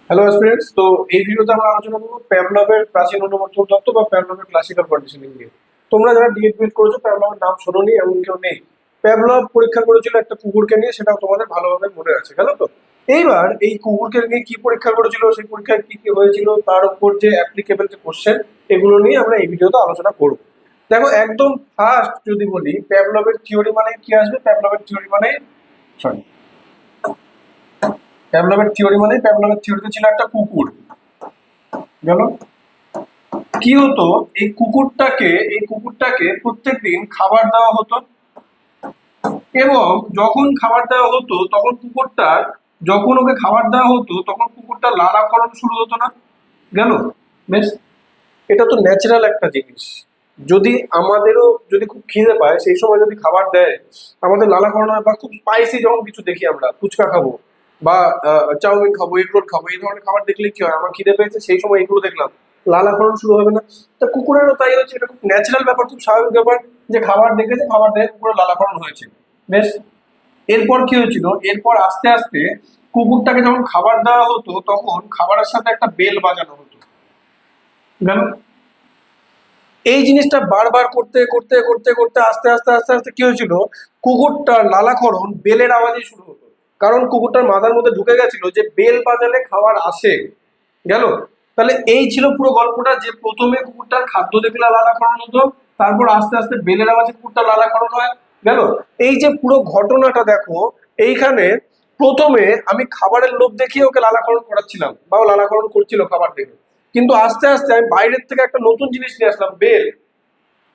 Hello students, তো এই ভিডিওতে আমরা আলোচনা করবো প্যাভলভের প্রাচীন অনুবর্তন তত্ত্ব বা প্যাভলভের ক্লাসিক্যাল কন্ডিশনিং নিয়ে। তোমরা যারা ডিএড করেছো প্যাভলভের নাম শোনোনি এমন কেউ নেই। প্যাভলভ পরীক্ষা করেছিল একটা কুকুরকে নিয়ে, সেটাও তোমাদের ভালোভাবে মনে আছে, গেল তো। এইবার এই কুকুরকে নিয়ে কি পরীক্ষা করেছিল, সেই পরীক্ষায় কি কি হয়েছিল, তার উপর যে অ্যাপ্লিকেবল যে কোশ্চেন, এগুলো নিয়ে আমরা এই ভিডিওতে আলোচনা করবো। দেখো, একদম ফার্স্ট যদি বলি প্যাভলভের থিওরি মানে কি আসবে, প্যাভলভের থিওরি মানে সরি প্যাভলভের থিওরিতে ছিল একটা কুকুর, গেল। কি হতো, এই কুকুরটাকে প্রত্যেকদিন খাবার দেওয়া হতো, এবং যখন ওকে খাবার দেওয়া হতো তখন কুকুরটা লালাকরণ শুরু হতো না, গেল। বেশ, এটা তো ন্যাচারাল একটা জিনিস। যদি আমাদেরও যদি খুব খিদে পায় সেই সময় যদি খাবার দেয়, আমাদের লালাকরণ হয়, বা খুব স্পাইসি যখন কিছু দেখি, আমরা ফুচকা খাবো বা চাউমিন খাবো, এগ রোল খাবো, এই ধরনের খাবার দেখলে কি হয়, আমার খিদে পেয়েছে সেই সময় এগুলো দেখলাম, লালাকরণ শুরু হবে না? তা কুকুরেরও তাই হচ্ছে, এটা খুব ন্যাচারাল ব্যাপার, খুব স্বাভাবিক ব্যাপার, যে খাবার দেখেছে, খাবার দেখে কুকুরের লালাকরণ হয়েছে। বেশ, এরপর কি হয়েছিল, এরপর আস্তে আস্তে কুকুরটাকে যখন খাবার দেওয়া হতো তখন খাবারের সাথে একটা বেল বাজানো হতো, গেল। এই জিনিসটা বারবার করতে করতে করতে করতে আস্তে আস্তে আস্তে আস্তে কি হয়েছিল, কুকুরটার লালাকরণ বেলের আওয়াজে শুরু হতো। কারণ কুকুরটার মাথার মধ্যে ঢুকে গেছিল যে বেল বাজালে খাবার আসে, গেল। তাহলে এই ছিল পুরো গল্পটা, যে প্রথমে কুকুরটার খাদ্য দেখলে লালাকরণ হতো, তারপর আস্তে আস্তে বেলের আওয়াজে কুকুরটার লালাকরণ হয়, গেল। এই যে পুরো ঘটনাটা দেখো, এইখানে প্রথমে আমি খাবারের লোভ দেখিয়ে ওকে লালাকরণ করাচ্ছিলাম, বা ও লালাকরণ করছিল খাবার দেখে, কিন্তু আস্তে আস্তে আমি বাইরের থেকে একটা নতুন জিনিস নিয়ে আসলাম, বেল।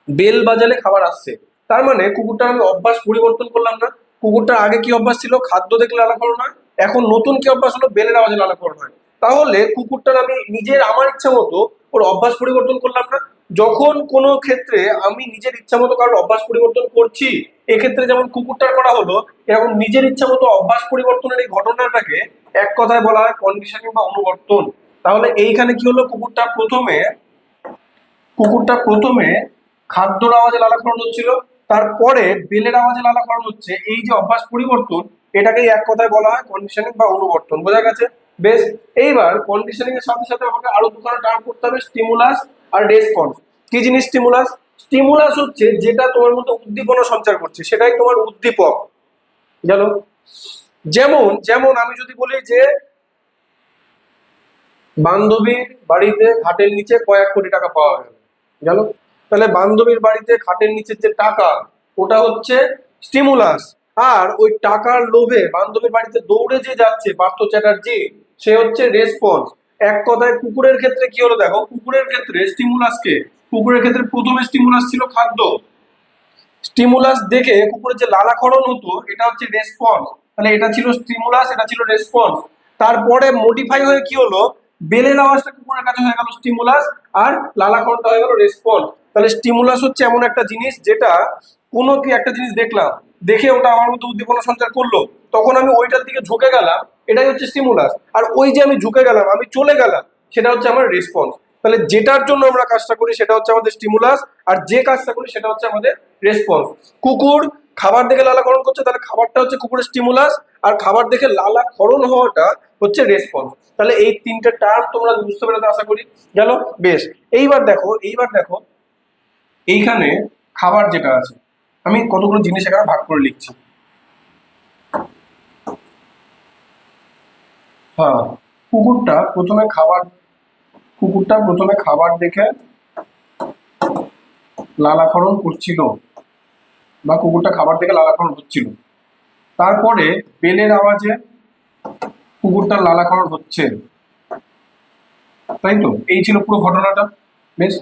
বেল বাজালে খাবার আসছে, তার মানে কুকুরটার আমি অভ্যাস পরিবর্তন করলাম না। কুকুরটার আগে কি অভ্যাস ছিল, খাদ্য দেখলে লালাকরণ হয়, এখন নতুন কি অভ্যাস হলো, বেলের আওয়াজে লালাকরণ হয়। তাহলে কুকুরটার আমি নিজের আমার ইচ্ছা মতো ওর অভ্যাস পরিবর্তন করলাম না। যখন কোনো ক্ষেত্রে আমি নিজের ইচ্ছা মতো কারোর অভ্যাস পরিবর্তন করছি, এক্ষেত্রে যেমন কুকুরটার করা হলো, এবং নিজের ইচ্ছা মতো অভ্যাস পরিবর্তনের এই ঘটনাটাকে এক কথায় বলা হয় কন্ডিশনিং বা অনুবর্তন। তাহলে এইখানে কি হলো, কুকুরটা প্রথমে খাদ্যর আওয়াজে লালাকরণ হচ্ছিল, তারপরে বেলের আওয়াজে লালাকরণ হচ্ছে। এই যে অভ্যাস পরিবর্তন, এটাকেই এক কথায় বলা হয় কন্ডিশনিং বা অনুবর্তন, বোঝা গেছে? বেশ, এইবার কন্ডিশনিং এর সাথে সাথে আমাকে আরো দুটো টার্ম করতে হবে, স্টিমুলাস আর রেসপন্স। কি জিনিস স্টিমুলাস? স্টিমুলাস হচ্ছে যেটা তোমার মধ্যে উদ্দীপনা সঞ্চার করছে, সেটাই তোমার উদ্দীপক, গেল। যেমন যেমন আমি যদি বলি যে বান্ধবীর বাড়িতে খাটের নিচে কয়েক কোটি টাকা পাওয়া গেল, গেল। তাহলে বান্ধবীর বাড়িতে খাটের নিচের যে টাকা, ওটা হচ্ছে স্টিমুলাস। আর ওই টাকার লোভে বান্ধবীর বাড়িতে দৌড়ে যে যাচ্ছে পার্থ চ্যাটার্জি, সে হচ্ছে রেসপন্স। এক কথায় কুকুরের ক্ষেত্রে কি হলো, দেখো, কুকুরের ক্ষেত্রে প্রথমে স্টিমুলাস ছিল খাদ্য, স্টিমুলাস দেখে কুকুরের যে লালাকরণ হতো, এটা হচ্ছে রেসপন্স। তাহলে এটা ছিল স্টিমুলাস, এটা ছিল রেসপন্স। তারপরে মডিফাই হয়ে কি হলো, বেলের আওয়াজটা কুকুরের কাছে হয়ে গেল স্টিমুলাস, আর লালাকরণটা হয়ে গেল রেসপন্স। তাহলে স্টিমুলাস হচ্ছে এমন একটা জিনিস, যেটা কোনো কি একটা জিনিস দেখলাম, দেখে ওটা আমার মধ্যে উদ্দীপনা সঞ্চার করলো, তখন আমি ওইটার দিকে ঝুঁকে গেলাম, এটাই হচ্ছে স্টিমুলাস। আর ওই যে আমি ঝুঁকে গেলাম, আমি চলে গেলাম, সেটা হচ্ছে আমার রেসপন্স। তাহলে যেটার জন্য আমরা কাজটা করি সেটা হচ্ছে আমাদের স্টিমুলাস, আর যে কাজটা করি সেটা হচ্ছে আমাদের রেসপন্স। কুকুর খাবার দেখে লালাকরণ করছে, তাহলে খাবারটা হচ্ছে কুকুরের স্টিমুলাস, আর খাবার দেখে লালাকরণ হওয়াটা হচ্ছে রেসপন্স। তাহলে এই তিনটে টার্ম তোমরা বুঝতে পেরেছো আশা করি, গেল। বেশ, এইবার দেখো এইখানে খাবার যেটা আছে, আমি কতগুলো জিনিস এখানে ভাগ করে লিখছি। হ্যাঁ, কুকুরটা প্রথমে খাবার কুকুরটা প্রথমে খাবার দেখে লালাকরণ করছিল, বা কুকুরটা খাবার দেখে লালাকরণ হচ্ছিল, তারপরে বেলের আওয়াজে কুকুরটার লালাকরণ হচ্ছে, তাই তো? এই ছিল পুরো ঘটনাটা। বেশ,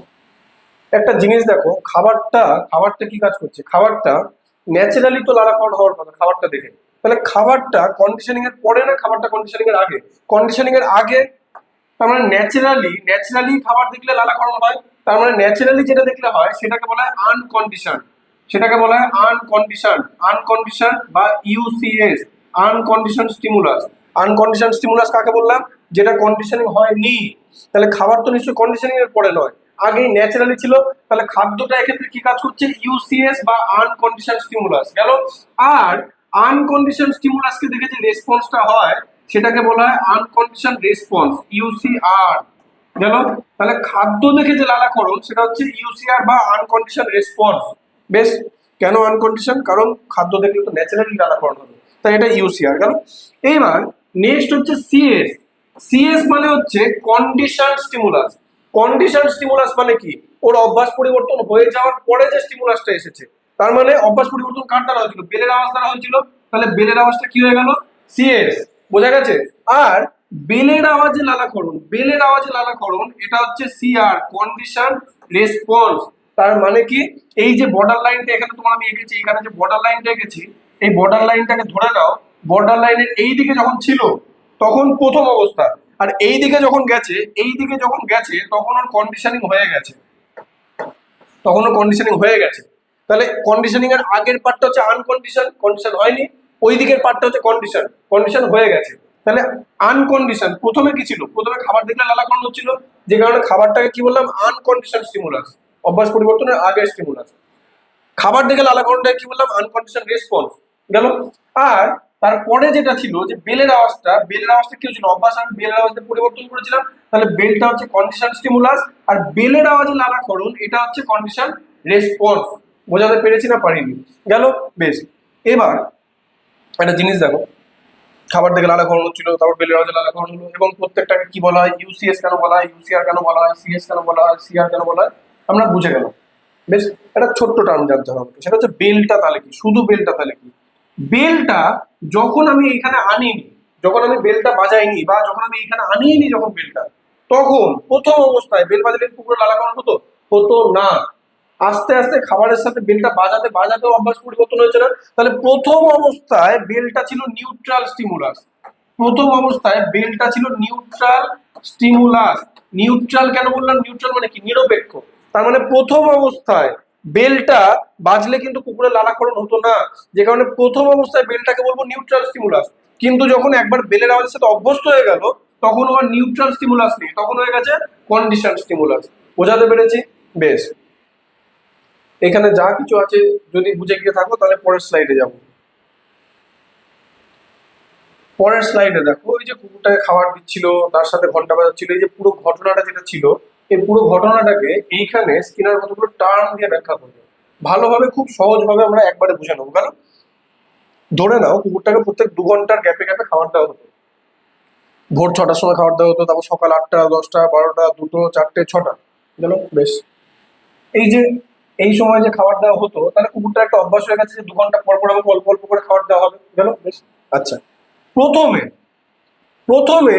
একটা জিনিস দেখো, খাবারটা কি কাজ করছে, খাবারটা ন্যাচারালি তো লালাকরণ হওয়ার কথা খাবারটা দেখে। তাহলে খাবারটা কন্ডিশনিং এর পরে না, খাবারটা কন্ডিশনিং এর আগে? কন্ডিশনিং এর আগে। তার মানে ন্যাচারালি খাবার দেখলে লালাকরণ হয়। তার মানে ন্যাচারালি যেটা দেখলে হয় সেটাকে বলা হয় আনকন্ডিশন, আনকন্ডিশন বা UCS, uncondition stimulus. Uncondition stimulus কাকে বললাম, যেটা কন্ডিশনিং হয়নি। তাহলে খাবার তো নিশ্চয়ই কন্ডিশনিং এর পরে নয়, আগেই ন্যাচারালি ছিল। তাহলে খাদ্যটা এক্ষেত্রে কি কাজ করছে, ইউসিএস বা আনকন্ডিশন স্টিমুলাস, গেল। আর আনকন্ডিশন স্টিমুলাসকে দেখে যে রেসপন্সটা হয়, সেটাকে বলা হয় আনকন্ডিশন রেসপন্স, ইউসিআর। গেল? তাহলে খাদ্য দেখে যে লালাকরণ সেটা হচ্ছে ইউসিআর বা আনকন্ডিশন রেসপন্স। বেশ, কেন আনকন্ডিশন? কারণ খাদ্য দেখলে তো ন্যাচারালি লালাকরণ হবে, তাই এটা ইউসিআর। গেল? এইবার নেক্সট হচ্ছে সিএস। সিএস মানে হচ্ছে কন্ডিশন স্টিমুলাস। কন্ডিশন স্টিমুলাস মানে কি? ওর অভ্যাস পরিবর্তন হয়ে যাওয়ার পরে যে স্টিমুলাসটা এসেছে, তার মানে অভ্যাস পরিবর্তন কার দ্বারা হয়েছিল? বেলের আওয়াজ দ্বারা হয়েছিল। তাহলে বেলের আওয়াজটা কি হয়ে গেল? সিএস। বোঝা গেছে? আর বেলের আওয়াজে লালাকরণ, বেলের আওয়াজে লালাকরণ এটা হচ্ছে সিআর, কন্ডিশন রেসপন্স। তার মানে কি? এই যে বর্ডার লাইনটা এখানে তোমার আমি এঁকেছি, এখানে যে বর্ডার লাইনটা এঁকেছি, এই বর্ডার লাইনটাকে ধরে নাও বর্ডার লাইনের এই দিকে যখন ছিল তখন প্রথম অবস্থা, আর এই দিকে যখন গেছে, এই দিকে যখন গেছে তখন ওর কন্ডিশনিং হয়ে গেছে, তখন ওর কন্ডিশনিং হয়ে গেছে। তাহলে কন্ডিশনিং এর আগের পার্টটা হচ্ছে আনকন্ডিশন, কন্ডিশন হয়নি। ওই দিকের পার্টটা হচ্ছে কন্ডিশন, কন্ডিশন হয়ে গেছে। তাহলে আনকন্ডিশন প্রথমে কি ছিল? প্রথমে খাবার দেখলে লালাকরণ হচ্ছিল, যে কারণে খাবারটাকে কি বললাম? আনকন্ডিশন স্টিমুলাস, অভ্যাস পরিবর্তনের আগের স্টিমুলাস। খাবার দেখে লালাকরণটাকে কি বললাম? Uncondition response. গেল? আর তারপরে যেটা ছিল যে বেলের আওয়াজটা, বেলের আওয়াজটা কি হচ্ছিল? অভ্যাস আমি বেলের আওয়াজটা পরিবর্তন করেছিলাম, তাহলে বেলটা হচ্ছে কন্ডিশন স্টিমুলাস, আর বেলের আওয়াজে লালাকরণ এটা হচ্ছে কন্ডিশন রেসপন্স। বোঝাতে পেরেছি না পারিনি? গেল? বেশ, এবার একটা জিনিস দেখো, খাবার থেকে লালাকরণ হচ্ছিল, তারপর বেলের আওয়াজে লালাকরণ হলো, এবং প্রত্যেকটাকে কি বলা হয়? ইউসিএস কেন বলা হয়, ইউসিআর কেন বলা হয়, সিএস কেন বলা হয়, সিআর কেন বলা হয়, আমরা বুঝে গেলাম। বেশ, একটা ছোট্ট টার্ম জানতে হবে, সেটা হচ্ছে বেলটা তাহলে কি? শুধু বেলটা তাহলে কি? বেলটা যখন আমি এখানে আনিনি, যখন আমি বেলটা বাজাইনি, বা যখন আমি এখানে আনিনি যখন বেলটা, তখন প্রথম অবস্থায় বেল বাজালে পুকুরে লালাকরণ হতো? হতো না। আস্তে আস্তে খাবারের সাথে বেলটা বাজাতে বাজাতেও অভ্যাস পরিবর্তন হয়েছে না? তাহলে প্রথম অবস্থায় বেলটা ছিল নিউট্রাল স্টিমুলাস। প্রথম অবস্থায় বেলটা ছিল নিউট্রাল স্টিমুলাস। নিউট্রাল কেন বললাম? নিউট্রাল মানে কি? নিরপেক্ষ। তার মানে প্রথম অবস্থায় বেলটা বাজলে কিন্তু কুকুরের লালাকরণ হতো না, যে কারণে প্রথম অবস্থায় বেলটাকে বলবো নিউট্রাল স্টিমুলাস। কিন্তু যখন একবার বেলের আওয়াজের সাথে অভ্যস্ত হয়ে গেল, তখন আবার নিউট্রাল স্টিমুলাস নেই, তখন হয়ে গেছে কন্ডিশন স্টিমুলাস। বোঝাতে পেরেছি? বেশ, এখানে যা কিছু আছে যদি বুঝে গিয়ে থাকো তাহলে পরের স্লাইডে যাব। পরের স্লাইডে দেখো, ওই যে কুকুরটাকে খাবার দিচ্ছিল, তার সাথে ঘন্টা বাজাচ্ছিল, এই যে পুরো ঘটনাটা যেটা ছিল, এই পুরো ঘটনাটাকে এইখানে স্কিনার কতগুলো টার্ম দিয়ে ব্যাখ্যা করবে ভালোভাবে, খুব সহজভাবে আমরা একবারে বুঝে নেবো। কেন? ধরে নাও কুকুরটাকে প্রত্যেক 2 ঘন্টার গ্যাপে গ্যাপে খাবার দেওয়া হতো। ভোর 6টার সময় খাবার দেওয়া হতো, তারপর সকাল 8টা, 10টা, 12টা, 2টো, 4টে, 6টা। গেল? বেশ, এই যে এই সময় যে খাবার দেওয়া হতো, তাহলে কুকুরটা একটা অভ্যাস হয়ে গেছে যে 2 ঘন্টা পর পর আমাকে অল্প অল্প করে খাবার দেওয়া হবে। গেল? বেশ, আচ্ছা, প্রথমে প্রথমে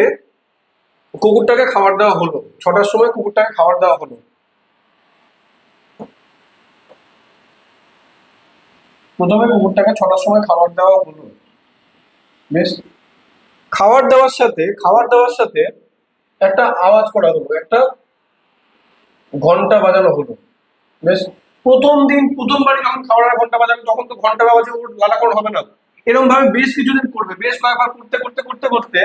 কুকুরটাকে খাবার দেওয়া হলো, 6টার সময় কুকুরটাকে খাবার দেওয়া হলো। প্রথমে কুকুরটাকে 6টার সময় খাবার দেওয়া হলো। বেশ, খাবার দেওয়ার সাথে একটা আওয়াজ করা হলো, একটা ঘন্টা বাজানো হলো। বেশ, প্রথম দিন প্রথমবারই যখন খাবারের ঘন্টা বাজাবে, তখন তো ঘন্টার আওয়াজে ওর লালাকরণ হবে না। এরকম ভাবে বেশ কিছুদিন করবে, বেশ কয়েকবার করতে করতে করতে করতে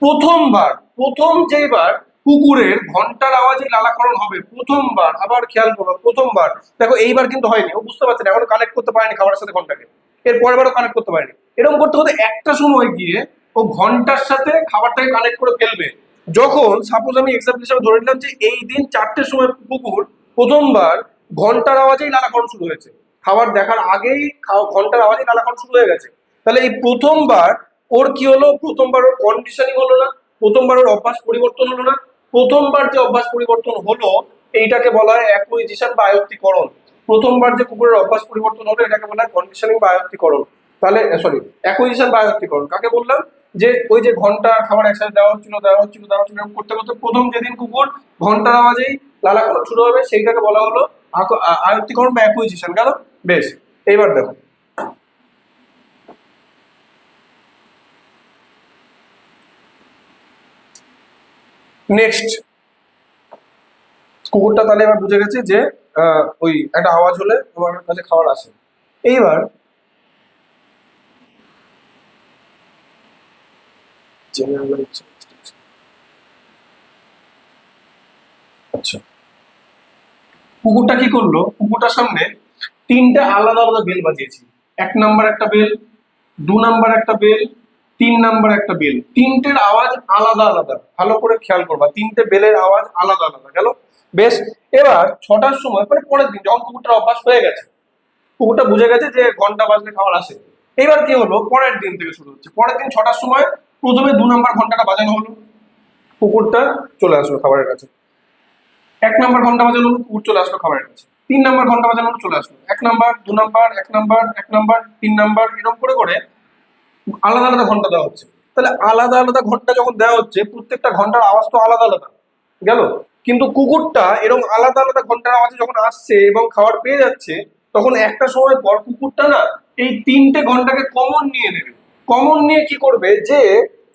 প্রথম যেবার কুকুরের ঘন্টার আওয়াজে লালাকরণ হবে প্রথমবার, আবার খেয়াল করো প্রথমবার, দেখো এইবার কিন্তু হয়নি, ও বুঝতে পারছে না, এখনো কানেক্ট করতে পারেনি খাবারের সাথে ঘন্টাকে, এর পরের বারও কানেক্ট করতে পারেনি। এরকম করতে করতে একটা সময় গিয়ে ও ঘন্টার সাথে খাবারটাকে কানেক্ট করে ফেলবে। যখন সাপোজ আমি এক্সাম্পল হিসেবে ধরে নিলাম যে এই দিন 4টের সময় কুকুর প্রথমবার ঘন্টার আওয়াজেই লালাকরণ শুরু হয়েছে, খাবার দেখার আগেই ঘন্টার আওয়াজেই লালাকরণ শুরু হয়ে গেছে, তাহলে এই প্রথমবার ওর কি হলো? প্রথমবার ওর কন্ডিশনিং হলো না, প্রথমবার ওর অভ্যাস পরিবর্তন হলো না। প্রথমবার যে অভ্যাস পরিবর্তন হলো এইটাকে বলা হয় অ্যাকুইজিশন বা আয়ত্তীকরণ। প্রথমবার যে কুকুরের অভ্যাস পরিবর্তন হলো এটাকে বলা হয় কন্ডিশনিং বা আয়ত্তীকরণ। তাহলে সরি, অ্যাকুইজিশন বা আয়ত্তীকরণ কাকে বললাম? যে ওই যে ঘন্টা খাবার একসাথে দেওয়া হচ্ছিল এরকম করতে করতে প্রথম যেদিন কুকুর ঘন্টার আওয়াজেই লালাকরণ শুরু হবে সেইটাকে বলা হলো আয়ত্তীকরণ বা অ্যাকুইজিশন। গেল? বেশ, এইবার দেখো, নেক্সট কুকুরটা তাহলে এবার বুঝে গেছে যে ওই একটা আওয়াজ হলে আমার কাছে খাবার আসে। এইবার আচ্ছা, কুকুরটা কি করলো? কুকুরটার সামনে 3টে আলাদা আলাদা বেল বাজিয়েছি। 1 নাম্বার একটা বেল, 2 নাম্বার একটা বেল, 3 নাম্বার একটা বেল, তিনটের আওয়াজ আলাদা আলাদা, ভালো করে খেয়াল করবা, তিনটে বেলের আওয়াজ আলাদা আলাদা গেল। বেশ, এবার 6টার সময় মানে পরের দিন যখন কুকুরটার অভ্যাস হয়ে গেছে, কুকুরটা বুঝে গেছে যে ঘন্টা বাজলে খাবার আসে, এবার কি হলো পরের দিন থেকে শুরু হচ্ছে। পরের দিন 6টার সময় প্রথমে 2 নাম্বার ঘন্টাটা বাজানো হলো, কুকুরটা চলে আসলো খাবারের কাছে। 1 নাম্বার ঘন্টা বাজানো হলো, কুকুর চলে আসলো খাবারের কাছে। 3 নাম্বার ঘন্টা বাজানো হলো, চলে আসলো। 1 number, 2 number, 1 number, 1 number, 3 number, এরকম করে করে আলাদা আলাদা ঘন্টা দেওয়া হচ্ছে। তাহলে আলাদা আলাদা ঘন্টা যখন দেওয়া হচ্ছে, প্রত্যেকটা ঘন্টার আওয়াজ তো আলাদা আলাদা গেল, কিন্তু কুকুরটা এরকম আলাদা আলাদা ঘন্টার আওয়াজে যখন আসছে এবং খাবার পেয়ে যাচ্ছে, তখন একটা সময় পর কুকুরটা না এই 3টে ঘন্টাকে কমন নিয়ে নেবে। কমন নিয়ে কি করবে যে,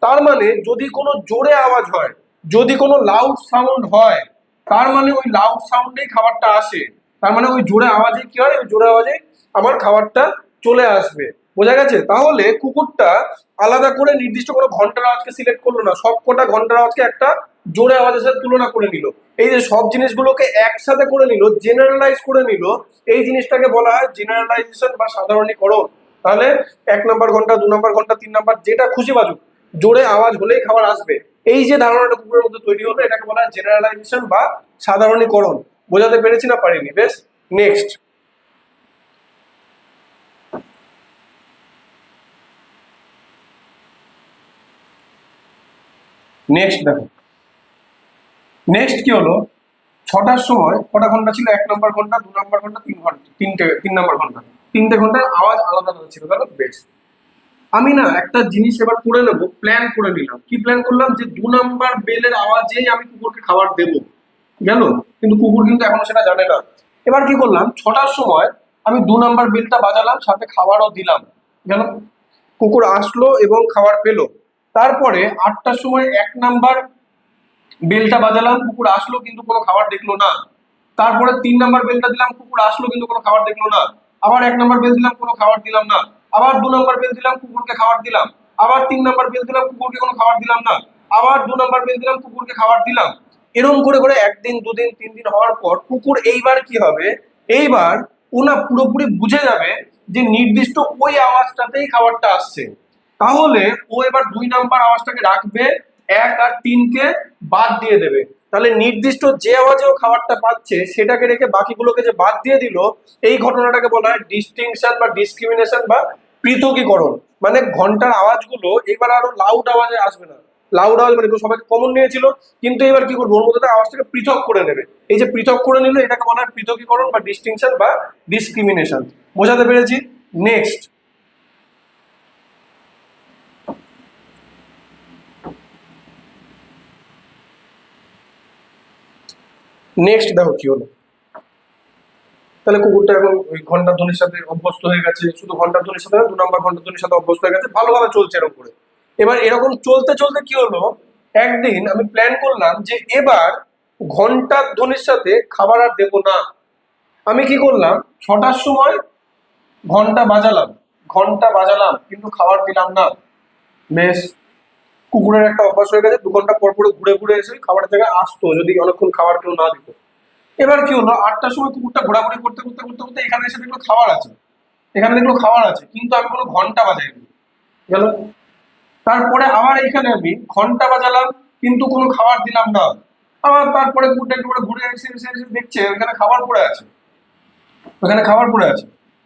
তার মানে যদি কোনো জোরে আওয়াজ হয়, যদি কোনো লাউড সাউন্ড হয়, তার মানে ওই লাউড সাউন্ডেই খাবারটা আসে, তার মানে ওই জোরে আওয়াজে কি হয়, ওই জোরে আওয়াজে আমার খাবারটা চলে আসবে। বোঝা গেছে? তাহলে কুকুরটা আলাদা করে নির্দিষ্ট কোনো ঘন্টার আওয়াজকে সিলেক্ট করলো না, সব কটা ঘন্টার আওয়াজকে একটা জোরে আওয়াজের সাথে তুলনা করে নিল। এই যে সব জিনিসগুলোকে একসাথে করে নিল, জেনারেলাইজ করে নিল, এই জিনিসটাকে বলা হয় জেনারেলাইজেশন বা সাধারণীকরণ। তাহলে 1 নাম্বার ঘন্টা, 2 নাম্বার ঘন্টা, 3 নাম্বার, যেটা খুশি বাজুক, জোরে আওয়াজ হলেই খাবার আসবে, এই যে ধারণাটা কুকুরের মধ্যে তৈরি হলো, এটাকে বলা হয় জেনারেলাইজেশন বা সাধারণীকরণ। বোঝাতে পেরেছি না পারিনি? বেশ, নেক্সট। নেক্সট দেখো, নেক্সট কি হলো, 6টার সময় কটা ঘন্টা ছিল? 1 নাম্বার ঘন্টা, 2 নাম্বার ঘন্টা, 3 ঘন্টা, 3 নাম্বার ঘন্টা, 3টে ঘন্টার আওয়াজ আলাদা আলাদা ছিল। গেল? বেশ, আমি না একটা জিনিস এবার করে নেবো, প্ল্যান করে নিলাম। কি প্ল্যান করলাম? যে 2 নাম্বার বেলের আওয়াজেই আমি কুকুরকে খাবার দেবো। গেল? কিন্তু কুকুর কিন্তু এখনো সেটা জানে না। এবার কি করলাম, 6টার সময় আমি 2 নাম্বার বেলটা বাজালাম, সাথে খাবারও দিলাম। গেল? কুকুর আসলো এবং খাবার পেলো। তারপরে 8টার সময় 1 নাম্বার বেলটা বাজালাম, কুকুর আসলো কিন্তু কোনো খাবার দেখলো না। তারপরে 3 নাম্বার বেলটা দিলাম, কুকুর আসলো কিন্তু কোনো খাবার দেখলো না। আবার 1 নাম্বার বেল দিলাম, কোনো খাবার দিলাম না। আবার 2 নাম্বার বেল দিলাম, কুকুরকে খাবার দিলাম। আবার 3 নাম্বার বেল দিলাম, কুকুরকে কোনো খাবার দিলাম না। আবার 2 নাম্বার বেল দিলাম, কুকুরকে খাবার দিলাম। এরকম করে করে 1 দিন, 2 দিন, 3 দিন হওয়ার পর কুকুর এইবার কি হবে, এইবার ওনা পুরোপুরি বুঝে যাবে যে নির্দিষ্ট ওই আওয়াজটাতেই খাবারটা আসছে। তাহলে ও এবার 2 নাম্বার আওয়াজটাকে রাখবে, 1 আর 3কে বাদ দিয়ে দেবে। তাহলে নির্দিষ্ট যে আওয়াজে ও খাবারটা পাচ্ছে সেটাকে রেখে বাকিগুলোকে যে বাদ দিয়ে দিল, এই ঘটনাটাকে বলা হয় ডিস্টিংশন বা ডিসক্রিমিনেশন বা পৃথকীকরণ। মানে ঘন্টার আওয়াজগুলো এবার আরো লাউড আওয়াজে আসবে না। লাউড আওয়াজ মানে সবাইকে কমন নিয়েছিল, কিন্তু এবার কি করবো, ওর মধ্যে আওয়াজটাকে পৃথক করে নেবে। এই যে পৃথক করে নিল, এটাকে বলা হয় পৃথকীকরণ বা ডিস্টিংশন বা ডিসক্রিমিনেশন। বোঝাতে পেরেছি? নেক্সট। নেক্সট দেখো কি হলো। তাহলে কুকুরটা এখন ওই ঘন্টার ধ্বনির সাথে অভ্যস্ত হয়ে গেছে, শুধু ঘন্টার ধ্বনির সাথে না, 2 নাম্বার ঘন্টার ধ্বনির সাথে অভ্যস্ত হয়ে গেছে, ভালোভাবে চলছে এরকম করে। এবার এরকম চলতে চলতে কি হলো, একদিন আমি প্ল্যান করলাম যে এবার ঘন্টার ধ্বনির সাথে খাবার আর দেবো না। আমি কি করলাম, 6টার সময় ঘন্টা বাজালাম, ঘন্টা বাজালাম কিন্তু খাবার দিলাম না। বেশ, কুকুরের একটা অভ্যাস হয়ে গেছে 2 ঘন্টা পর পরে ঘুরে ঘুরে এসে খাবারের জায়গায় আসতো, যদি অনেকক্ষণ খাবার কেউ না দিত। এবার কি হলো, 8টার সময় কুকুরটা ঘোরাঘুরি করতে করতে করতে করতে এখানে এসে দেখলো খাবার আছে, এখানে দেখলো খাবার আছে, কিন্তু আমি কোনো ঘন্টা বাজাইনি। গেল? তারপরে আবার এইখানে আমি ঘন্টা বাজালাম কিন্তু কোনো খাবার দিলাম না। আবার তারপরে কুকুরটা একটু করে ঘুরে এসে এসে এসে দেখছে ওইখানে খাবার পড়ে আছে, ওখানে খাবার পড়ে আছে,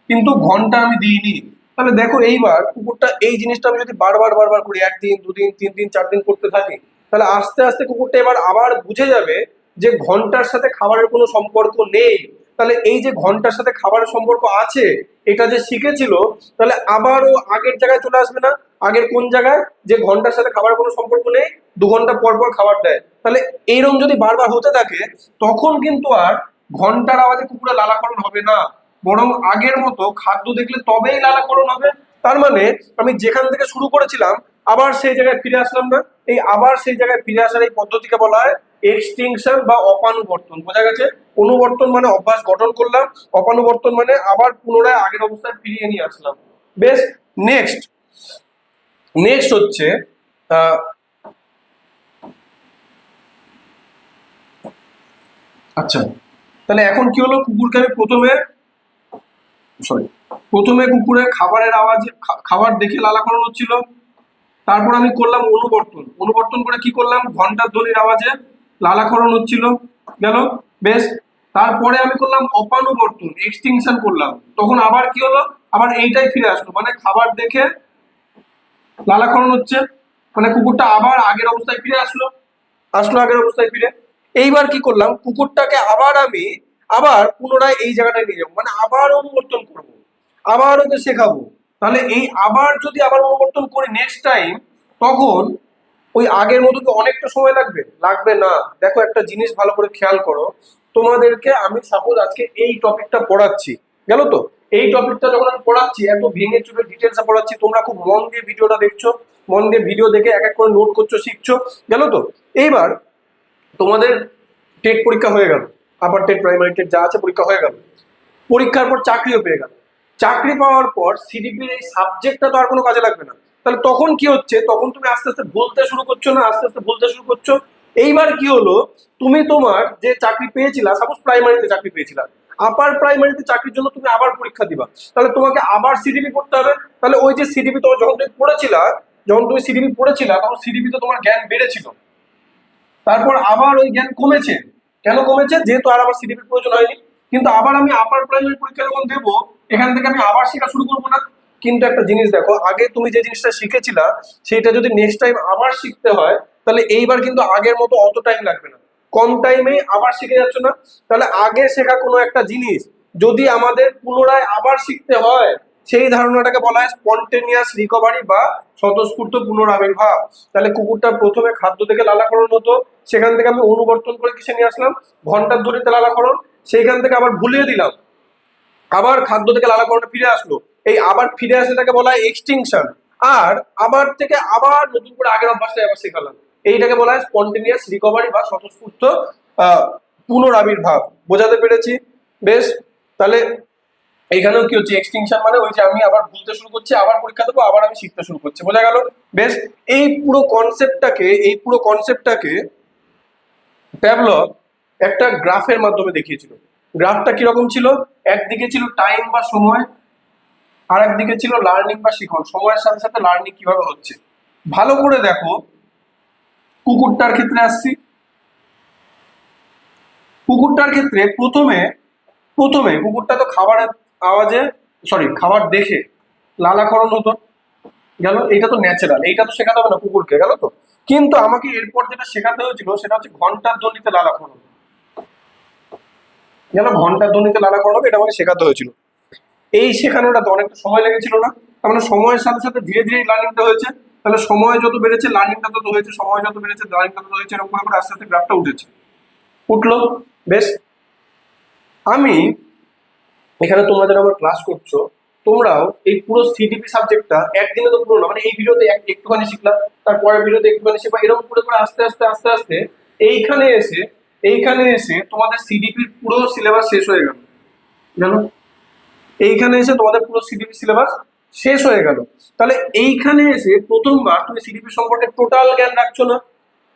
কিন্তু ঘন্টা আমি দিইনি। তাহলে দেখো এইবার কুকুরটা এই জিনিসটা আমি যদি বারবার বারবার করি, 1 দিন, 2 দিন, 3 দিন, 4 দিন করতে থাকি, তাহলে আস্তে আস্তে কুকুরটা এবার আবার বুঝে যাবে যে ঘন্টার সাথে খাবারের কোনো সম্পর্ক নেই। তাহলে এই যে ঘন্টার সাথে খাবারের সম্পর্ক আছে, এটা যে শিখেছিল, তাহলে আবারও আগের জায়গায় চলে আসবে না? আগের কোন জায়গায়, যে ঘন্টার সাথে খাবারের কোনো সম্পর্ক নেই, 2 ঘন্টা পর পর খাবার দেয়। তাহলে এইরকম যদি বারবার হতে থাকে, তখন কিন্তু আর ঘন্টার আওয়াজে কুকুরের লালাকরণ হবে না, বরং আগের মতো খাদ্য দেখলে তবেই লালাকরণ হবে। তার মানে আমি যেখান থেকে শুরু করেছিলাম আবার সেই জায়গায় ফিরে আসলাম না। এই আবার সেই জায়গায় ফিরে আসার এই পদ্ধতিকে বলা হয় এক্সটিংশন বা অপানুবর্তন। বোঝা গেছে? অনুবর্তন মানে অভ্যাস গঠন করলাম, অপানুবর্তন মানে আবার পুনরায় আগের অবস্থায় ফিরিয়ে নিয়ে আসলাম। বেশ, নেক্সট। নেক্সট হচ্ছে আহ আচ্ছা, তাহলে এখন কি হলো, কুকুরকে আমি প্রথমে কুকুরের খাবারের আওয়াজে খাবার দেখে লালাকরণ হচ্ছিল। তারপর আমি করলাম অনুবর্তন, অনুবর্তন করে কি করলাম, ঘন্টার ধ্বনির আওয়াজে লালাক্ষরণ হচ্ছিল, গেল, বেশ। তারপরে আমি করলাম অপানুবর্তন, এক্সটিংশন করলাম, তখন আবার কি হলো, আবার এইটাই ফিরে আসলো, মানে খাবার দেখে লালাক্ষরণ হচ্ছে, মানে কুকুরটা আবার আগের অবস্থায় ফিরে আসলো, আসলো আগের অবস্থায় ফিরে। এইবার কি করলাম, কুকুরটাকে আবার আমি আবার পুনরায় এই জায়গাটায় নিয়ে যাবো, মানে আবার অনুবর্তন করবো, আবার ওকে শেখাবো। তাহলে এই আবার যদি আবার অনুবর্তন করি নেক্সট টাইম, তখন ওই আগের মতো কি অনেকটা সময় লাগবে? লাগবে না। দেখো একটা জিনিস ভালো করে খেয়াল করো, তোমাদেরকে আমি সাপোজ আজকে এই টপিকটা পড়াচ্ছি, গেল তো, এই টপিকটা যখন আমি পড়াচ্ছি এত ভেঙে চুরে ডিটেলসে পড়াচ্ছি, তোমরা খুব মন দিয়ে ভিডিওটা দেখছো, মন দিয়ে ভিডিও দেখে এক এক করে নোট করছো, শিখছো, গেল তো। এইবার তোমাদের টেট পরীক্ষা হয়ে গেল, আপার টেট প্রাইমারি টেট যা আছে পরীক্ষা হয়ে গেল, পরীক্ষার পর চাকরিও পেয়ে গেল, চাকরি পাওয়ার পর সিডিপির এই সাবজেক্টটা তো আর কোনো কাজে লাগবে না। তাহলে তখন কি হচ্ছে, তখন তুমি আস্তে আস্তে ভুলতে শুরু করছো না, আস্তে আস্তে ভুলতে শুরু করছো। এইবার কি হলো, তুমি তোমার যে চাকরি পেয়েছিলা, সাপোজ প্রাইমারিতে চাকরি পেয়েছিলা, আপার প্রাইমারিতে চাকরির জন্য তুমি আবার পরীক্ষা দিবা, তাহলে তোমাকে আবার সিডিপি পড়তে হবে। তাহলে ওই যে সিডিপি তোমার যখন তুমি পড়েছিলা, যখন তুমি সিডিপি পড়েছিলা তখন সিডিপি তো তোমার জ্ঞান বেড়েছিল, তারপর আবার ওই জ্ঞান কমেছে। কেন কমেছে? যেহেতু আর আমার সিডিপির প্রয়োজন হয়নি। কিন্তু আবার আমি আপার প্রাইমারি পরীক্ষা যখন দেবো, এখান থেকে আমি আবার শেখা শুরু করবো না। কিন্তু একটা জিনিস দেখো, আগে তুমি যে জিনিসটা শিখেছিলা সেটা যদি নেক্সট টাইম আবার শিখতে হয়, তাহলে এইবার কিন্তু আগের মতো অত টাইম লাগবে না, কম টাইমে আবার শিখে যাচ্ছ না। তাহলে আগে শেখা কোনো একটা জিনিস যদি আমাদের পুনরায় আবার শিখতে হয়, সেই ধারণাটাকে বলা হয় স্পন্টেনিয়াস রিকভারি বা স্বতঃস্ফূর্ত পুনরাবির্ভাব। তাহলে কুকুরটা প্রথমে খাদ্য থেকে লালাকরণ হতো, সেখান থেকে আমি অনুবর্তন করে কিসে নিয়ে আসলাম, ঘন্টার ধ্বনিতে লালাকরণ, সেইখান থেকে আবার ভুলিয়ে দিলাম, আবার খাদ্য থেকে লালাকরণে ফিরে আসলো, এই আবার ফিরে আসাটাকে বলা হয় এক্সটিংশন। আর আবার থেকে আবার নতুন করে আগের অভ্যাসটা আবার শেখালাম, এইটাকে বলা হয় স্পন্টেনিয়াস রিকভারি বা স্বতঃস্ফূর্ত আহ পুনরাবির্ভাব। বোঝাতে পেরেছি? বেশ। তাহলে এইখানেও কি হচ্ছে, এক্সটিংশন মানে ওই যে আমি আবার ভুলতে শুরু করছি, আবার পরীক্ষা দেবো, আবার আমি শিখতে শুরু করছি, বোঝা গেল? বেশ। এই পুরো কনসেপ্টটাকে প্যাভলভ একটা গ্রাফের মাধ্যমে দেখিয়েছিল। গ্রাফটা কিরকম ছিল, একদিকে ছিল টাইম বা সময়, আর একদিকে ছিল লার্নিং বা শিখন, সময়ের সাথে সাথে লার্নিং কিভাবে হচ্ছে। ভালো করে দেখো, কুকুরটার ক্ষেত্রে আসছি। কুকুরটার ক্ষেত্রে প্রথমে প্রথমে কুকুরটা তো খাবারের আওয়াজে, সরি খাবার দেখে লালাকরণ হতো, গেল, এইটা তো ন্যাচারাল, এইটা তো শেখাতে হবে না কুকুরকে, গেল তো। কিন্তু আমাকে এরপর যেটা শেখাতে হয়েছিল সেটা হচ্ছে ঘন্টার ধ্বনিতে লালাকরণ, গেল, ঘন্টার ধ্বনিতে লালাকরণ হবে, এটা আমাকে শেখাতে হয়েছিল। এই শেখানোটা তো অনেকটা সময় লেগেছিল না? তার মানে সময়ের সাথে সাথে ধীরে ধীরে লার্নিংটা হয়েছে। তাহলে সময় যত বেড়েছে লার্নিংটা তত হয়েছে, সময় যত বেড়েছে লার্নিংটা তত হয়েছে, এরকম করে আস্তে আস্তে গ্রাফটা উঠেছে, উঠলো। বেশ। আমি এখানে তোমরা যারা আমার ক্লাস করছো, তোমরাও এই পুরো সিডিপি সাবজেক্টটা একদিনে তো পুরো না, মানে এই ভিডিওতে একটুখানি শিখলাম, তারপরের ভিডিওতে একটুখানি শিখবা, এরকম করে করে আস্তে আস্তে আস্তে আস্তে এইখানে এসে এইখানে এসে তোমাদের সিডিপির পুরো সিলেবাস শেষ হয়ে গেল, জানো, এইখানে এসে তোমাদের পুরো সিডিপি সিলেবাস শেষ হয়ে গেল। তাহলে এইখানে এসে প্রথমবার তুমি সিডিপি সম্পর্কে টোটাল জ্ঞান রাখছো না।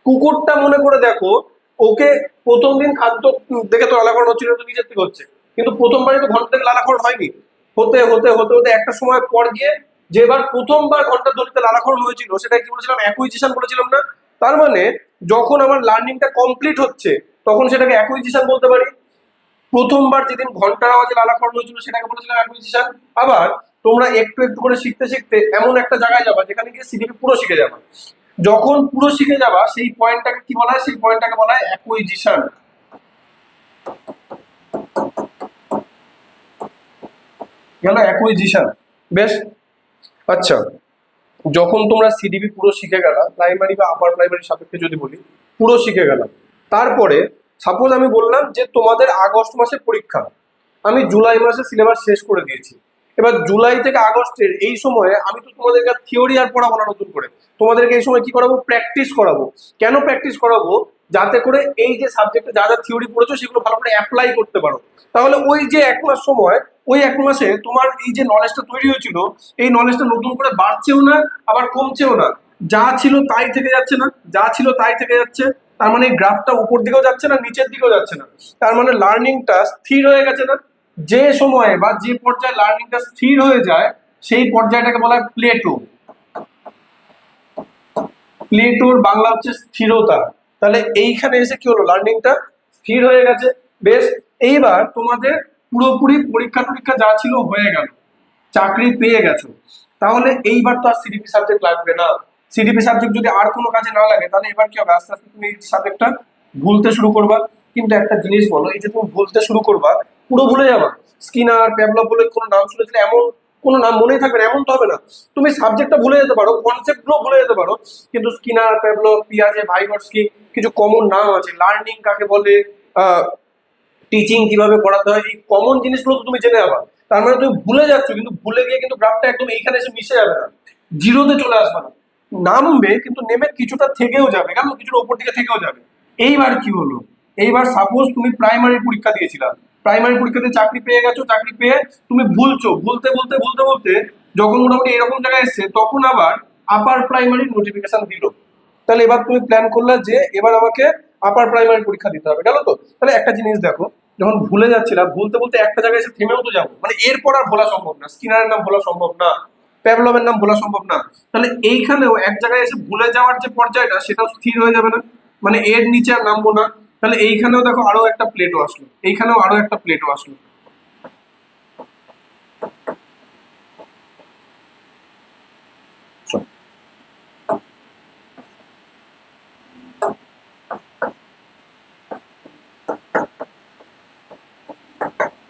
কুকুরটা মনে করে দেখো, ওকে প্রথম দিন খাদ্য দেখে তো লালাকরণ হচ্ছিল, তো নিজের থেকে হচ্ছে, কিন্তু প্রথমবারই তো ঘন্টা থেকে লালাকরণ হয়নি, হতে হতে হতে হতে একটা সময় পর গিয়ে যেবার প্রথমবার ঘন্টার ধ্বনিতে লালাকরণ হয়েছিল সেটা কি বলেছিলাম, অ্যাকুইজিশন বলেছিলাম না? তার মানে যখন আমার লার্নিংটা কমপ্লিট হচ্ছে তখন সেটাকে অ্যাকুইজিশন বলতে পারি। প্রথমবার যেদিন ঘন্টার আওয়াজে লালাকরণ হয়েছিল সেটাকে বলেছিলাম অ্যাকুইজিশন। আবার তোমরা একটু একটু করে শিখতে শিখতে এমন একটা জায়গায় যাবা যেখানে গিয়ে সিডিপি পুরো শিখে যাবা। যখন পুরো শিখে যাবা সেই পয়েন্টটাকে কি বলা হয়, সেই পয়েন্টটাকে বলা হয় অ্যাকুইজিশন, গেল অ্যাকুইজিশন। বেশ। আচ্ছা, যখন তোমরা সিডিপি পুরো শিখে গেলা, প্রাইমারি বা আপার প্রাইমারি সাপেক্ষে যদি বলি, পুরো শিখে গেলাম, তারপরে সাপোজ আমি বললাম যে তোমাদের আগস্ট মাসে পরীক্ষা, আমি জুলাই মাসে সিলেবাস শেষ করে দিয়েছি। এবার জুলাই থেকে আগস্টের এই সময়ে আমি তো তোমাদেরকে থিওরি আর পড়াবো না নতুন করে, তোমাদেরকে এই সময় কি করাবো, প্র্যাকটিস করাবো। কেন প্র্যাকটিস করাবো? যাতে করে এই যে সাবজেক্টে যা যা থিওরি পড়েছো সেগুলো ভালো করে অ্যাপ্লাই করতে পারো। তাহলে ওই যে এক মাস সময়, ওই এক মাসে তোমার এই যে নলেজটা তৈরি হয়েছিল, এই নলেজটা নতুন করে বাড়ছেও না আবার কমছেও না, যা ছিল তাই থেকে যাচ্ছে না, যা ছিল তাই থেকে যাচ্ছে। তার মানে এই গ্রাফটা উপর দিকেও যাচ্ছে না, নিচের দিকেও যাচ্ছে না, তার মানে লার্নিংটা স্থির হয়ে গেছে না? যে সময়ে বা যে পর্যায়ে লার্নিংটা স্থির হয়ে যায় সেই পর্যায়টাকে বলা হয় প্লেটো। প্লেটোর বাংলা হচ্ছে স্থিরতা। তাহলে এইখানে এসে কি হলো, লার্নিংটা স্থির হয়ে গেছে। বেশ, এইবার তোমাদের পুরোপুরি পরীক্ষা টরীক্ষা যা ছিল হয়ে গেল, চাকরি পেয়ে গেছো। তাহলে এইবার তো আর সিডিপি সাবজেক্ট লাগবে না। সিডিপি সাবজেক্ট যদি আর কোনো কাজে না লাগে তাহলে এবার কি হবে, আস্তে আস্তে তুমি এই সাবজেক্টটা ভুলতে শুরু করবা। কিন্তু একটা জিনিস বলো, এই যে তুমি ভুলতে শুরু করবা, পুরো ভুলে যাবা। স্কিনার, প্যাভলভ বলে কোনো নাম শুনেছিলে, এমন কোনো নাম মনেই থাকবে না এমন তো হবে না। তুমি সাবজেক্টটা ভুলে যেতে পারো, কনসেপ্ট গুলো ভুলে যেতে পারো, কিন্তু স্কিনার, প্যাভলভ, পিয়াজে, ভাইগটস্কি কিছু কমন নাম আছে, লার্নিং কাকে বলে, টিচিং কিভাবে পড়াতে হয়, এই কমন জিনিসগুলো তো তুমি জেনে যাবা। তার মানে তুমি ভুলে যাচ্ছ, কিন্তু ভুলে গিয়ে কিন্তু গ্রাফটা একদম এইখানে এসে মিশে যাবে না, জিরোতে চলে আসবে না, নামবে কিন্তু নেমে কিছুটা থেকেও যাবে, কেন কিছুটা ওপর দিকে থেকেও যাবে। এইবার কি হলো, এইবার সাপোজ তুমি প্রাইমারি পরীক্ষা দিয়েছিলা, প্রাইমারি পরীক্ষাতে চাকরি পেয়ে গেছো, চাকরি পেয়ে তুমি ভুলছো, বলতে বলতে বলতে বলতে যখন মোটামুটি এরকম জায়গায় এসছে, তখন আবার আপার প্রাইমারি নোটিফিকেশন দিল। তাহলে এবার তুমি প্ল্যান করলে যে এবার আমাকে আপার প্রাইমারি পরীক্ষা দিতে হবে, গেল তো। তাহলে একটা জিনিস দেখো, যখন ভুলে যাচ্ছিলাম, ভুলতে বলতে একটা জায়গায় এসে থেমেও তো যাবো, মানে এরপর আর ভোলা সম্ভব না, স্কিনারের নাম ভোলা সম্ভব না, প্যাভলভের নাম ভোলা সম্ভব না। তাহলে এইখানেও এক জায়গায় এসে ভুলে যাওয়ার যে পর্যায়টা, সেটাও স্থির হয়ে যাবে না, মানে এর নিচে আর নামবো না। তাহলে এইখানেও দেখো আরো একটা প্লেটও আসলো, এইখানেও আরো একটা প্লেটও আসলো।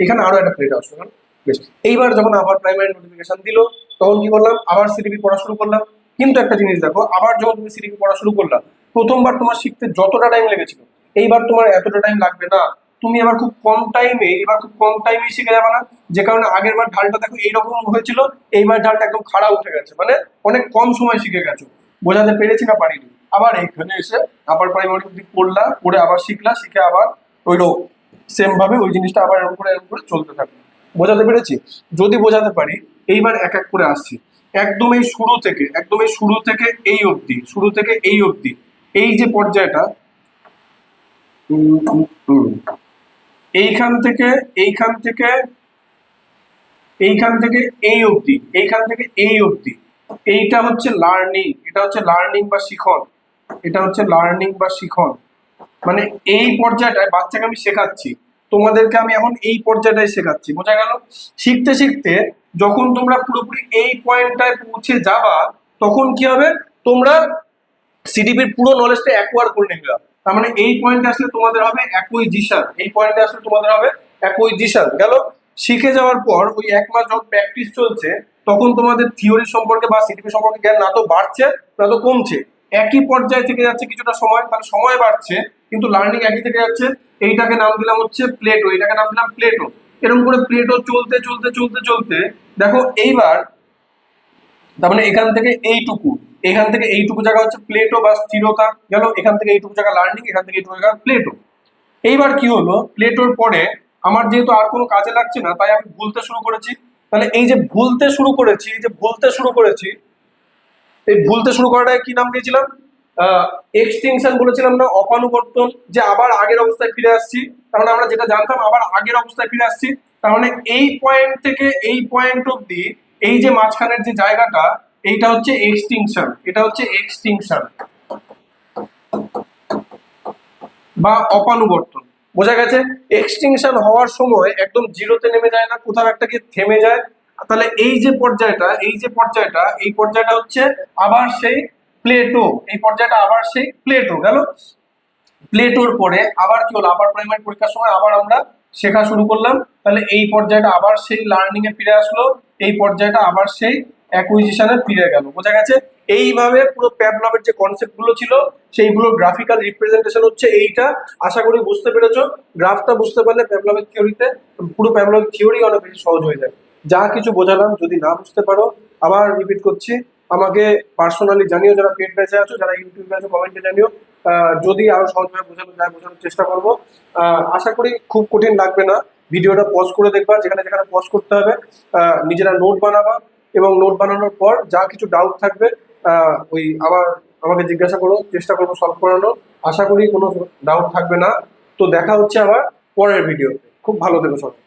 এখানে আরো একটা প্লেট আসলো। বেশ, এইবার যখন আবার প্রাইমারি নোটিফিকেশন দিল, তখন কি করলাম, আবার সিডিপি পড়া শুরু করলাম। কিন্তু একটা জিনিস দেখো, আবার যখন তুমি সিডিপি পড়া শুরু করলাম, প্রথমবার তোমার শিখতে যতটা টাইম লেগেছিল, এইবার তোমার এতটা টাইম লাগবে না। তুমি এবার খুব কম টাইমে শিখে যাবে না, যে কারণে আগের বার ঢালটা দেখো এইরকম হয়েছিল, এইবার ঢালটা একদম খাড়া উঠে গেছে, মানে অনেক কম সময় শিখে গেছো। বোঝাতে পেরেছি না পারিনি? আবার এখানে এসে আবার প্রাইমারি পড়লা, পড়ে আবার শিখলা, শিখে আবার ওই সেম ভাবে ওই জিনিসটা আবার এরকম করে চলতে থাকবে। বোঝাতে পেরেছি? যদি বোঝাতে পারি, এইবার এক এক করে আসছি। একদম এই শুরু থেকে এই অবধি, শুরু থেকে এই অবধি, এই যে পর্যায়টা, উম, উম, উম, এইখান থেকে এইখান থেকে এইখান থেকে এই অবধি, এইখান থেকে এই অবধি, এইটা হচ্ছে লার্নিং, এটা হচ্ছে লার্নিং বা শিখন, এটা হচ্ছে লার্নিং বা শিখন। মানে এই পর্যায়টায় বাচ্চাকে আমি শেখাচ্ছি, তোমাদেরকে আমি এখন এই পর্যায়টায় শেখাচ্ছি, বোঝা গেল? শিখতে শিখতে যখন তোমরা পুরোপুরি এই পয়েন্টটায় পৌঁছে যাবা, তখন কি হবে, তোমরা সিডিপির পুরো নলেজটা অ্যাকোয়ার করে নেবে। তার মানে এই পয়েন্টে আসলে তোমাদের হবে অ্যাকুইজিশন, এই পয়েন্টে আসলে তোমাদের হবে অ্যাকুইজিশন, গেল? শিখে যাওয়ার পর ওই এক মাস যখন প্র্যাকটিস চলছে, তখন তোমাদের থিওরি সম্পর্কে বা সিডিপি সম্পর্কে জ্ঞান না তো বাড়ছে না তো কমছে, একই পর্যায়ে থেকে যাচ্ছে কিছুটা সময়, তাহলে সময় বাড়ছে কিন্তু লার্নিং একই থেকে যাচ্ছে। এইটাকে নাম দিলাম হচ্ছে প্লেটো, এটাকে নাম দিলাম প্লেটো। এরকম করে প্লেটো চলতে চলতে চলতে চলতে দেখো এইবার, তার মানে এখান থেকে এইটুকু জায়গা হচ্ছে প্লেটো বা স্থিরতা, গেল? এখান থেকে এইটুকু জায়গা লার্নিং, এখান থেকে এইটুকু জায়গা প্লেটো। এইবার কি হলো, প্লেটোর পরে আমার যেহেতু আর কোনো কাজে লাগছে না, তাই আমি ভুলতে শুরু করেছি। তাহলে এই যে ভুলতে শুরু করেছি, এই যে ভুলতে শুরু করেছি, এই ভুলতে শুরু করাটাকে কি নাম দিয়েছিলাম? এক্সটিংশন বলেছিলাম না, অপানুবর্তন, যে আবার আগের অবস্থায় ফিরে আসছি। তার মানে আমরা যেটা জানতাম, আবার আগের অবস্থায় ফিরে আসছি। তার মানে এই পয়েন্ট থেকে এই পয়েন্ট অব্দি, এই যে মাঝখানের যে জায়গাটা, এইটা হচ্ছে এক্সটিংশন, এটা হচ্ছে এক্সটিংশন বা অপানুবর্তন। বোঝা গেছে? এক্সটিংশন হওয়ার সময় একদম জিরোতে নেমে যায় না, কোথাও একটা গিয়ে থেমে যায়। তাহলে এই যে পর্যায়টা, এই পর্যায়টা হচ্ছে আবার সেই প্লেটো, এই পর্যায়টা আবার সেই প্লেটো, গেল? প্লেটোর পরে আবার কি হলো, আবার প্রাইমারি পরীক্ষার সময় আবার আমরা শেখা শুরু করলাম। তাহলে এই পর্যায়টা আবার সেই লার্নিং এ ফিরে আসলো, এই পর্যায়টা আবার সেই অ্যাকুইজিশনে ফিরে গেল। বোঝা গেছে? এইভাবে পুরো প্যাভলভের যে কনসেপ্ট গুলো ছিল, সেইগুলো গ্রাফিক্যাল রিপ্রেজেন্টেশন হচ্ছে এইটা। আশা করি বুঝতে পেরেছো। গ্রাফটা বুঝতে পারলে প্যাভলভের থিওরিতে, পুরো প্যাভলভের থিওরি অনেক বেশি সহজ হয়ে যায়। যা কিছু বোঝালাম যদি না বুঝতে পারো, আবার রিপিট করছি, আমাকে পার্সোনালি জানিও, যারা পেড ব্যাচে আছো, যারা ইউটিউবে আছো, কমেন্টে জানিও। যদি আরো সহজভাবে বোঝানো যায় বোঝানোর চেষ্টা করবো। আশা করি খুব কঠিন লাগবে না। ভিডিওটা পজ করে দেখবা, যেখানে যেখানে পজ করতে হবে নিজেরা নোট বানাবা, এবং নোট বানানোর পর যা কিছু ডাউট থাকবে ওই আবার আমাকে জিজ্ঞাসা করো, চেষ্টা করবো সলভ করানোর। আশা করি কোনো ডাউট থাকবে না। তো দেখা হচ্ছে আবার পরের ভিডিওতে। খুব ভালো থেকো সবাই।